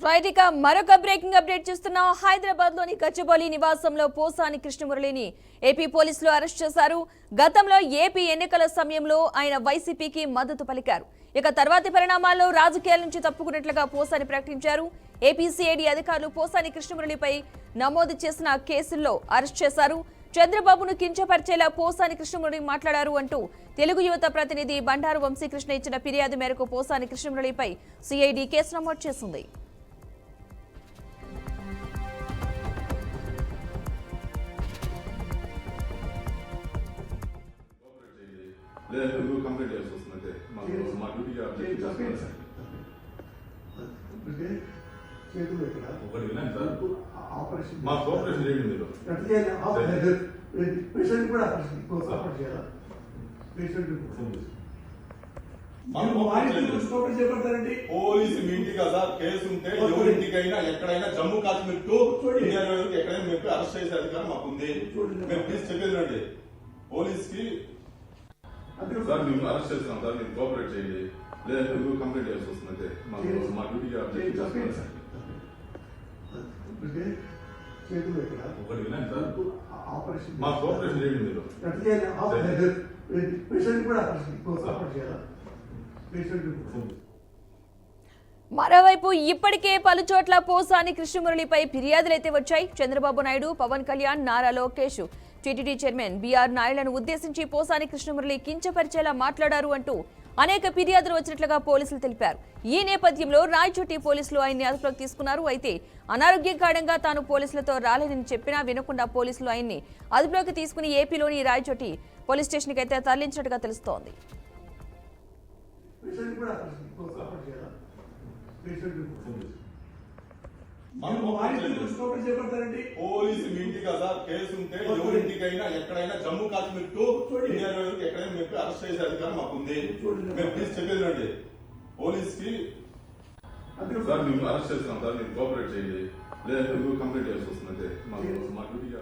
Right ఇక మరొక breaking update చూస్తున్నాం. హైదరాబాద్ లోని గచ్చిబౌలి నివాసంలో పోసాని కృష్ణమురళిని ఏపీ పోలీసులు అరెస్ట్ చేశారు. గతంలో ఏపీ ఎన్నికల సమయంలో ఆయన వైసీపీకి మద్దతు పలికారు. ఇక తర్వాతి పరిణామాల్లో రాజకీయాల నుంచి తప్పుకున్నట్లుగా పోసాని ప్రకటించారు. ఏపీ సిఐడి అధికారులు పోసాని కృష్ణమురళిపై నమోదు చేసిన కేసుల్లో అరెస్ట్ చేశారు. చంద్రబాబును కించపరిచేలా పోసాని కృష్ణమురళి మాట్లాడారు అంటూ తెలుగు యువత ప్రతినిధి బండారు వంశీకృష్ణ ఇచ్చిన ఫిర్యాదు మేరకు పోసాని కృష్ణమురళిపై సిఐడి కేసు నమోదు చేసింది. లేదంటే నువ్వు కంప్లైంట్ చేయాల్సి వస్తుంది. మా డ్యూటీగా ఒకటి విన్నాను సార్, మా కోఆపరేషన్ చేయండి. మీరు పోలీసు మీ ఇంటికి కదా కేసు ఉంటే ఎవరింటికైనా ఎక్కడైనా జమ్మూ కాశ్మీర్ టు ఇండియా ఎక్కడైనా మీరు అరెస్ట్ చేసే అధికారం మాకుంది. మేము ప్లీజ్ చెప్పేది పోలీస్ కి సార్ మేము అరెస్ట్ చేస్తున్నాం సార్, మీరు కోఆపరేట్ చేయండి. లేదంటే నువ్వు కంప్లైంట్ చేయాల్సి వస్తుంది. మా డ్యూటీగా ఒకటి విన్నాను సార్, మా కోఆపరేషన్ చేయండి. మీరు మరోవైపు ఇప్పటికే పలు చోట్ల పోసాని కృష్ణమురళిపై ఫిర్యాదులైతే వచ్చాయి. Chandrababu Naidu, Pawan Kalyan, Nara Lokesh, TTD chairman BR నాయుడులను ఉద్దేశించి పోసాని కృష్ణమురళి కించపరిచేలా మాట్లాడారు అంటూ అనేక ఫిర్యాదులు వచ్చినట్లుగా పోలీసులు తెలిపారు. ఈ నేపథ్యంలో రాయచోటి పోలీసులు ఆయన్ని అదుపులోకి తీసుకున్నారు. అయితే అనారోగ్యం కారణంగా తాను పోలీసులతో రాలేనని చెప్పినా వినకుండా పోలీసులు ఆయన్ని అదుపులోకి తీసుకుని ఏపీలోని రాయచోటి పోలీస్ స్టేషన్కి అయితే తరలించినట్టుగా తెలుస్తోంది. పోలీసు మీ ఇంటికి కదా కేసు ఉంటే ఎవరింటికైనా ఎక్కడైనా జమ్మూ కాశ్మీర్ టు ఇండియా ఎక్కడైనా మీరు అరెస్ట్ చేసే అధికారం మాకుంది. మేము ప్లీజ్ చెప్పేది పోలీస్ కి సార్ మేము అరెస్ట్ చేస్తున్నాం సార్, మీరు కోఆపరేట్ చేయండి. లేదంటే నువ్వు కంప్లైంట్ చేయాల్సి వస్తుంది. మా డ్యూటీగా